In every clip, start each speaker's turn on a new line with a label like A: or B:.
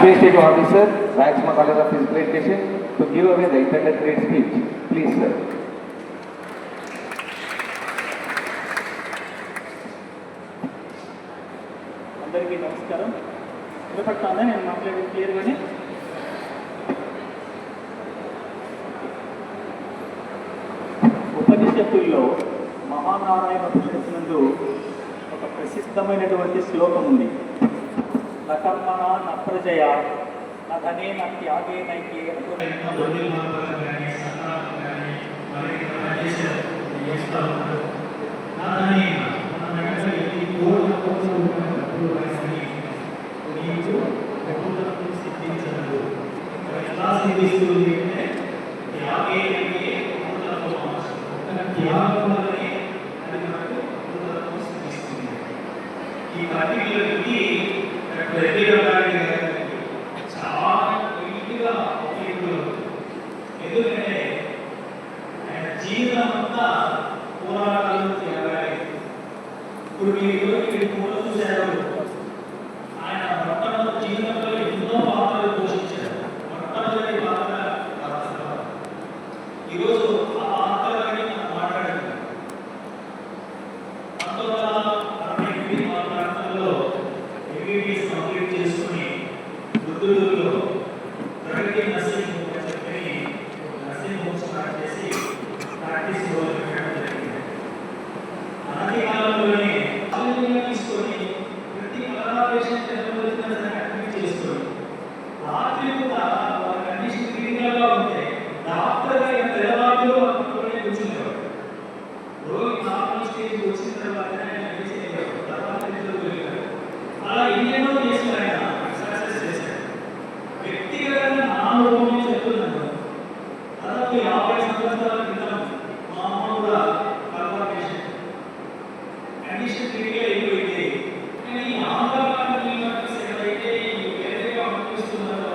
A: Administrative Officer, Rajma College of Physical Education, to give away the intended grade speech. Please, sir.
B: అందరికీ నమస్కారం. వినపడుతుందా నేను మాట్లాడేది క్లియర్గానే? ఉపనిషత్తుల్లో మహానారాయణ ఉపనిషత్తునందు ఒక ప్రసిద్ధమైనటువంటి శ్లోకం ఉంది. నకర్మణ నప్రజయ నధనే నత్యాగే నైకే
C: ఈ పర్టిక్యులర్కి చాలా నీట్గా ఎందుకంటే ఆయన జీవితం అంతా పోరాటాలు చేయాలి. ఇప్పుడు మీరు కూడా చూశారు, ఆయన మొట్టమొదటి జీవితంలో ఎన్నో పాత్రలు పోషించారు. మొట్టమొదటి పాత్ర ఈరోజు ఆ పాత్రలని మనం మాట్లాడారు. 1968 మా ప్రాంతంలో ఎంబీబీఎస్ కంప్లీట్ చేసుకుని వృద్ధులలో ప్రగతి నర్సింగ్ హోమ్ అని చెప్పి నర్సింగ్ హోమ్ స్టార్ట్ చేసి ప్రాక్టీస్ పెట్టడం జరిగింది. అనాది కాలంలోనే తీసుకొని ప్రతి కరోనా పేషెంట్ అడ్మిట్ చేసుకొని రాత్రి కూడా వాళ్ళ కండిషన్ క్రిటికల్గా ఉంటే డాక్టర్ తెల్లవారులు అందులోనే కూర్చునేవాడు. రోగి నార్మల్ స్టేజ్ వచ్చిన తర్వాత అలా ఎన్నెన్నో కేసులు ఆయన సక్సెస్ చేశారు. వ్యక్తిగతంగా నా అనుభవం చెప్తున్నాను. దాదాపు 50 సంవత్సరాల క్రితం మా అమ్మ కూడా కరోనా పేషెంట్, కండిషన్ క్రిటికల్ అయిపోయింది. కానీ ఆంధ్రప్రదేశ్లో వేరేగా అనిపిస్తున్నారు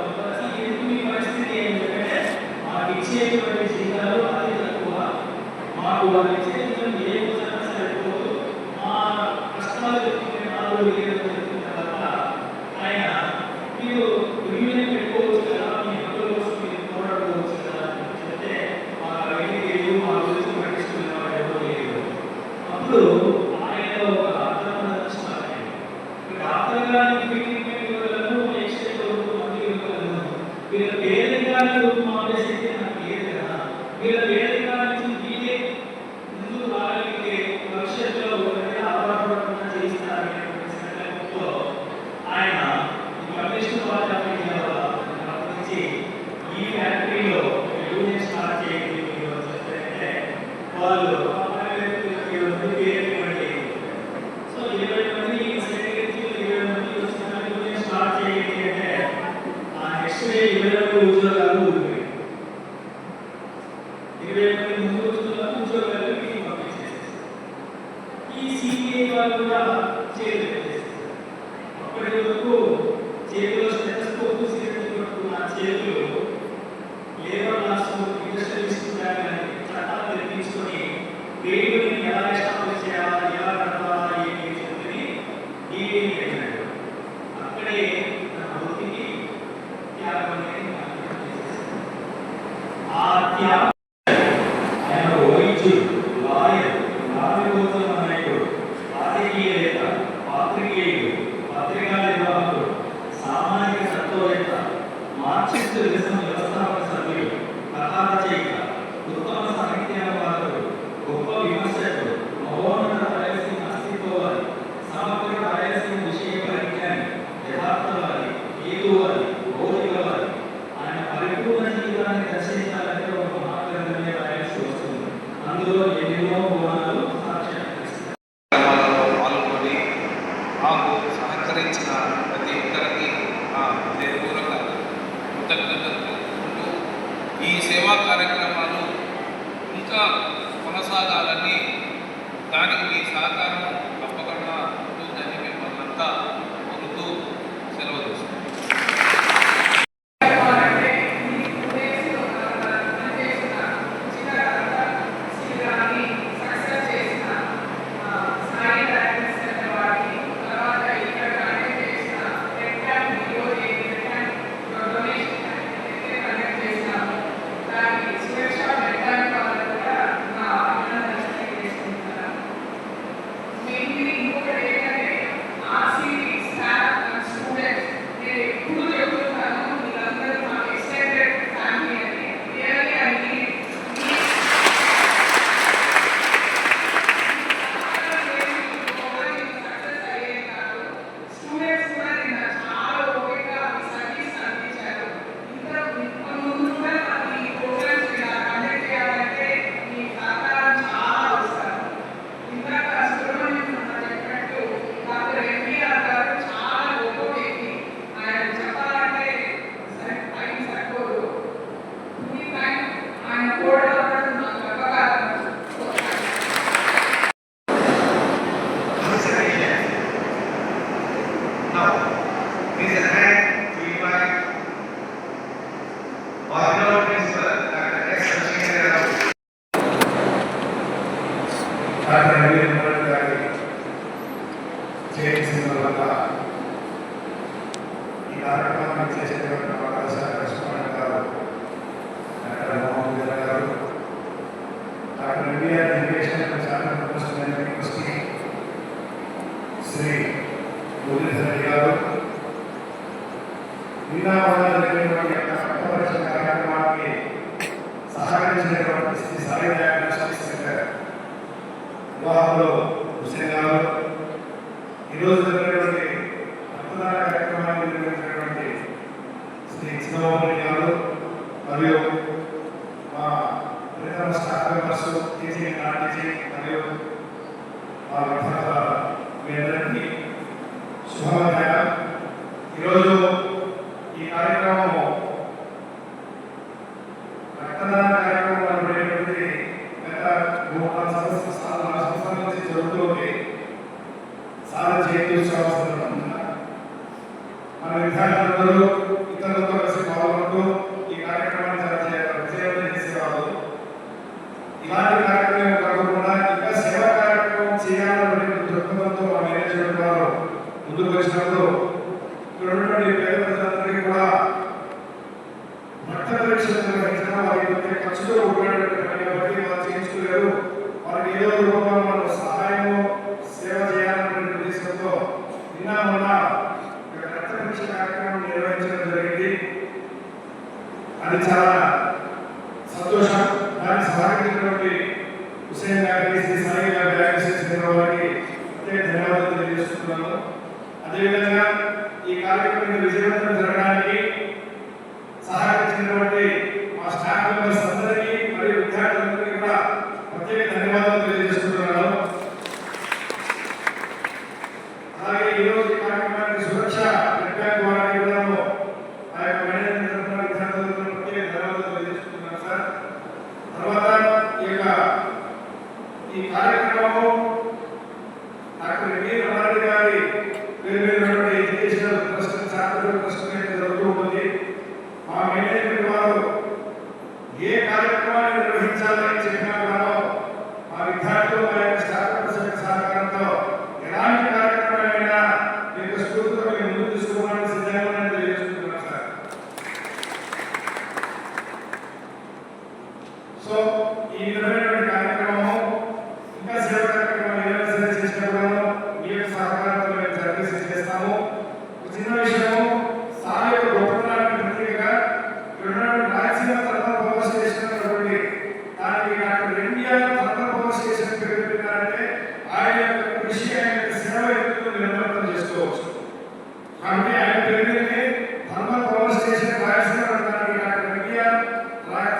C: ఎందుకు మీ పరిస్థితి ఏంటంటే మాకు ఇచ్చేటువంటి జీతాలు అతి తక్కువ, మాకు వాళ్ళు ఇచ్చే జీతం ఏ విధంగా సరిపోదు, మా కష్టాలు చెప్తుంటే 4 ఏళ్ళు చెప్తున్న తర్వాత ఆయన మీరు యూనియన్ పెట్టుకోవచ్చు కదా, మీ హక్కుల కోసం మీరు పోరాడుకోవచ్చు కదా అని చెప్తే మాకు అవన్నీ లేదు, మా గురించి పట్టించుకునే వాడు ఎవరు లేదు. అప్పుడు ఆయన ఒక అర్థమైన స్టార్ట్ అయ్యింది. డాక్టర్ గారికి ట్రీట్మెంట్ ఇవ్వగలను, ఎక్స్రేట్ మంది ఇవ్వగలను, వీళ్ళ పేదరికాన్ని మాపే శక్తి నాకు లేదు కదా, వీళ్ళ పేదరికాన్ని మీరే ముందు రాగలిగితే భవిష్యత్తులో ఆధారపడకుండా చేయిస్తారనే సంకల్పంతో ఆయన ఈ కమ్యూనిస్ట్ పార్టీ నుంచి ఈ ఫ్యాక్టరీలో యూనియన్ స్టార్ట్ చేయండి చెప్తే వాళ్ళు పేరు. సో 20 మంది సెక్రటరీ 20 మంది వచ్చిన యూనియన్ స్టార్ట్ చేయండి అంటే ఆ నెక్స్ట్ డే 20 ఉద్యోగాలు ఊరిపోయాయి. 20 మంది ముందు ఉద్యోగాలు మీకు పంపించేసి ఈ సిపిఐ వాళ్ళు కూడా చేయలేదు. అప్పటి వరకు చేతిలో స్టెథోస్కోప్ సిగరెట్ పట్టుకున్న చేతులు లేబర్ లాస్ ఇండస్ట్రియలిస్ట్ చట్టాలు తెప్పించుకొని వేడిని ఎలా ఎస్టాబ్లిష్ చేయాలా, ఎలా నడపాలా ఏమి చెప్పని డీడీని పెట్టాడు. అక్కడే తన వృత్తికి త్యాగం అనేది ఆ త్యాగం ఆయన వైద్యుడు, లాయర్, నావికోత్తమ నాయకుడు, రాజకీయవేత్త, పాత్రికేయుడు, పత్రికా నిర్వాహకుడు, సామాజిక తత్వవేత్త, మార్క్సిస్ట్ విజన్ వ్యవస్థాపక సభ్యుడు, కథారచయిత, ఉత్తమ సాహిత్యానువాదకుడు, గొప్ప విమర్శకుడు, మహోన్నత రాయలసీమ అస్తిత్వవాది, సమగ్ర రాయలసీమ విషయ పరిజ్ఞాని, యథార్థవాది, హేతువాది, భౌతికవాది. ఆయన పరిపూర్ణ జీవితాన్ని దర్శించాలంటే ఒక మహాగ్రంథమే రాయాల్సి వస్తుంది. అందులో ఎన్నో గుణాలు సాక్ష్యాన్నిస్తాయి.
D: పాల్గొని మాకు సహకరించిన ప్రతి ఒక్కరికి హృదయపూర్వక కృతజ్ఞతలు తెలుపుకుంటూ ఈ సేవా కార్యక్రమాలు ఇంకా కొనసాగాలని, దానికి మీ సహకారం తప్పకుండా ఉంటుందని మిమ్మల్ని అంతా కోరుతూ సెలవు తీసుకుంటాం.
E: చేసేటువంటి అవకాశాలు లక్ష్మణ్ గారు, డాక్టర్ మోహన్ గారు, doctor NTR education charter president university Shri Muralidhar గారు, జరిగినటువంటి పట్టపరీక్ష కార్యక్రమానికి సహకరించినటువంటి శ్రీ సాయి డయాగ్నోస్టిక్స్ సెంటర్ వివాహంలో హుసేన్ గారు, ఈరోజు జరిగినటువంటి రక్తదాన కార్యక్రమాన్ని నిర్వహించినటువంటి శ్రీ చిన్నబాబు గారు మరియు మా ప్రియతమ staff members, teaching, non teaching మరియు మా విద్యార్థుల మీ అందరికీ శుభమధ్యాహ్నం. ఈరోజు ఈ కార్యక్రమం రక్తదాన కార్యక్రమం అనేటువంటిది గత 3-4 సంవత్సరాల నుంచి జరుగుతుంది. సాధన జయంత్యోత్సవం సందర్భంగా మన విద్యార్థులందరూ ఇతరులతో కలిసి పాల్గొంటూ ఈ కార్యక్రమాన్ని చాలా విజయవంతం చేసేవారు. ఇలాంటి కార్యక్రమం కాకుండా ఇంకా సేవా కార్యక్రమం చేయాలనే దృక్పథంతో మా మేనేజ్మెంట్ వారు ముందుకు వచ్చినప్పుడు ఇక్కడ ఉన్నటువంటి పేద ప్రజలందరికీ కూడా రక్త పరీక్ష నిర్వహించడం వారికి ఖర్చుతో కూడినటువంటి బట్టి వారు చేయించుకోలేరు. వారికి ఏదో రూపంలో మనం సహాయము సేవ చేయాలనే ఉద్దేశంతో నిన్న మొన్న రక్త పరీక్ష కార్యక్రమం నిర్వహించడం జరిగింది. అది చాలా సంతోషం. దానికి సహకరించినటువంటి హుసేన్ గారికి, శ్రీ సాయి గారి డయాగ్నోస్టిక్స్ సెంటర్ వారికి ప్రత్యేక ధన్యవాదాలు తెలియజేస్తున్నాను. అదేవిధంగా ఈ కార్యక్రమం విజయవంతం జరగడానికి సహకరించినటువంటి మా స్టాఫ్ మెంబర్స్ అందరికీ మరియు విద్యార్థులందరికీ కూడా ప్రత్యేక ధన్యవాదాలు తెలియజేస్తున్నాను. అలాగే ఈరోజు ఈ కార్యక్రమానికి సురక్ష బ్లడ్ బ్యాంక్ వారికి కూడా ఆ యొక్క మేనేజ్మెంట్ తరఫున విద్యార్థులకు ప్రత్యేక ధన్యవాదాలు తెలియజేస్తున్నాను సార్. తర్వాత ఈ కార్యక్రమం డాక్టర్ రమారెడ్డి గారి పేరు మీద ఎడ్యుకేషనల్ ట్రస్ట్ చారిటబుల్ ట్రస్ట్ జరుగుతూ ఉంటుంది. మా మేనేజ్మెంట్ వారు ఏ కార్యక్రమాన్ని నిర్వహించాలని చెప్పినా కూడా మా విద్యార్థులు మా యొక్క స్టాఫ్ మెంబర్స్ సహకారంతో ఎలాంటి కార్యక్రమాలైనా మీ యొక్క స్ఫూర్తితో మేము ముందుకు తీసుకోవడానికి సిద్ధంగా ఉన్నామని తెలియజేస్తున్నాం సార్. సో ఈ విధమైనటువంటి కార్యక్రమం ఇంకా సేవ కార్యక్రమాలు ఏమైనా సరే చేసినప్పుడు మీ యొక్క సహకారంతో మేము సర్వీస్ చేస్తాము. ఒక చిన్న విషయము, సార్ యొక్క గొప్పతనానికి ప్రత్యేకంగా రాయలసీమ థర్మల్ పవర్ స్టేషన్ ఉన్నటువంటి దానికి doctor NTR thermal power station పేరు పెట్టారంటే ఆయన యొక్క కృషి, ఆయన యొక్క సేవ ఎదుగుతూ నిరంతరం చేసుకోవచ్చు. కాబట్టి ఆయన పేరు మీదనే థర్మల్ పవర్ స్టేషన్ రాయలసీమ దానికి doctor NTR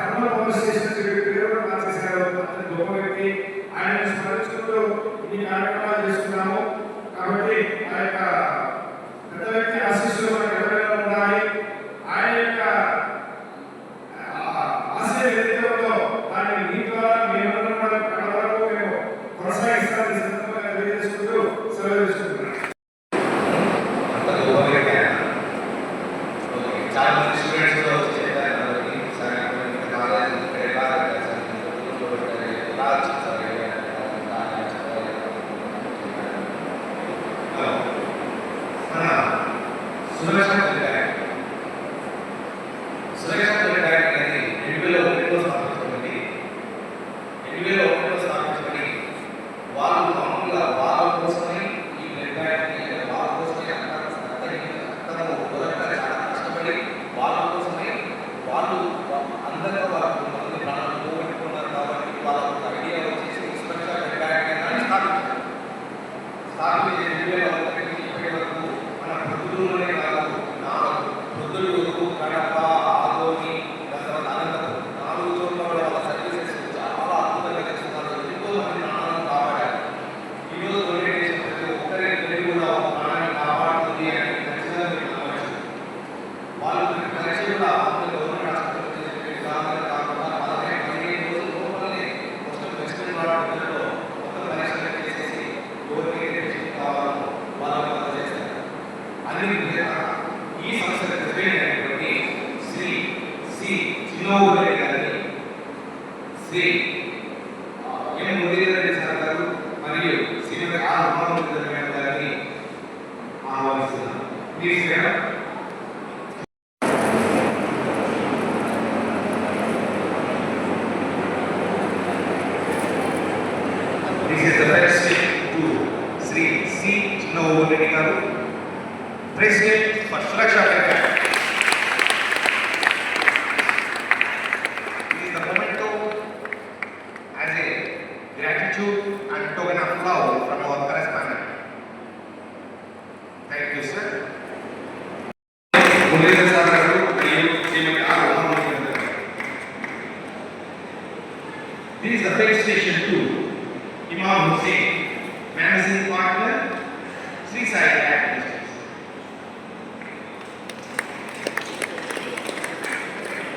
E: thermal power station పేరు మార్చేశారు. అతని గొప్ప వ్యక్తి. ఆయన స్మరించుకుంటూ ఇన్ని కార్యక్రమాలు చేసుకున్నాము. కాబట్టి ఆ యొక్క పెద్ద వ్యక్తి ఆశీస్సులు మనకు ఎవరైనా ఉండాలి. ఆయన యొక్క ఆశయం ఏదైతే ఉందో దాన్ని మీ ద్వారా మేమందరం కూడా కడ వరకు మేము కొనసాగిస్తామని సందర్భంగా తెలియజేసుకుంటూ సెలవు తీసుకుంటున్నాం.
F: చాలా మంది స్టూడెంట్స్ కూడా వచ్చి వాళ్ళు మామూలుగా వాళ్ళ కోసమే ఈ బ్లడ్ బ్యాంక్ వాళ్ళ కోసమే చాలా కష్టపడి వాళ్ళ కోసమే వాళ్ళు అందరితో వాళ్ళ కొంతమంది ప్రాణాలు పోగొట్టుకున్నారు. కాబట్టి వాళ్ళ ఐడియా వచ్చేసి స్పెషల్ బ్లడ్ బ్యాంక్ అని స్థాపించారు. స్థాపించి 2001 ఇప్పటి వరకు మన పొద్దులోనే కాదు, పొద్దులు, కడప, ఆదోని, తర్వాత అనంతపురం 4 చోట్ల వాళ్ళ సర్వీసెస్ చాలా అద్భుతంగా చేస్తున్నారు. ఎంతో మంది ప్రాణాలను కాపాడారు. ఈరోజు డొనేషన్ ప్రతి ఒక్కరి కూడా ఒక ప్రాణాన్ని కాపాడుతుంది అని ఖచ్చితంగా మీరు నమ్మవచ్చు. వాళ్ళు పరీక్ష కూడా గవర్నమెంట్ హాస్పిటల్ చెప్పే విధానం కాకుండా 15 రోజుల లోపలనే మొత్తం వెస్టర్న్ ప్రాడక్ట్లో మొత్తం పరీక్షలు చేసేసి ఎవరికి కావాలో వాళ్ళ చేస్తారు. అన్ని ఈ సంస్థకు ప్రెసిడెంట్ అయినటువంటి శ్రీ సి చిన్నోబు రెడ్డి గారిని, శ్రీ ఎం మురళీధర్ రెడ్డి సార్ గారు మరియు శ్రీమతి ఆర్ ఉమామురళీధర్ గారిని ఆహ్వానిస్తున్నాను. Please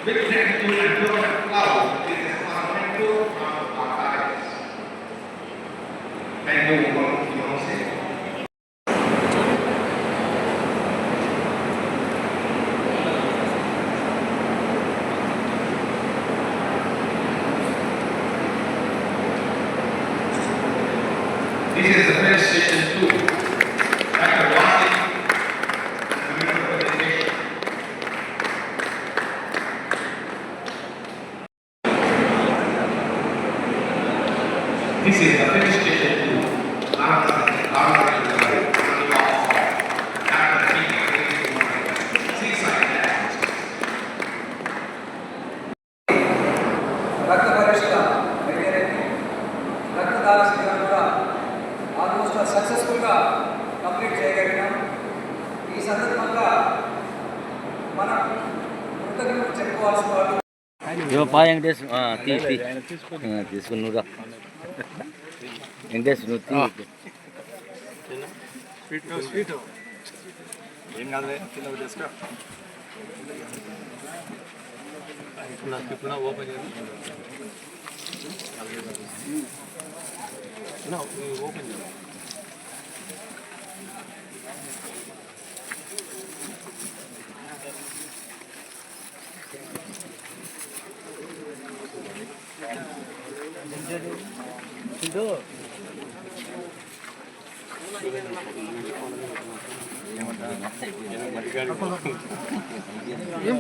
F: with gratitude and joy and love. This is our motto from our lives. Thank you, Fiance. This is the first station 2. Dr. Wasi, the member of the nation. This is the first station 2.
G: రక్త పరీక్ష వైద్యరైంది రక్తదాన శిబిరం కూడా almost సక్సెస్ఫుల్గా complete చేయగలిగినాం. ఈ సందర్భంగా మనం కృతజ్ఞతలు చెప్పుకోవాల్సిన వాళ్ళు
H: వెంకటేష్ తీసుకున్నావుగా వెంకటేష్ నువ్వు
B: స్వీట్ ఏం కాదులే కింద చేసుకో ఇప్పుడు ఓపెన్ చేయాలి ఓపెన్ చేయాలి ఏం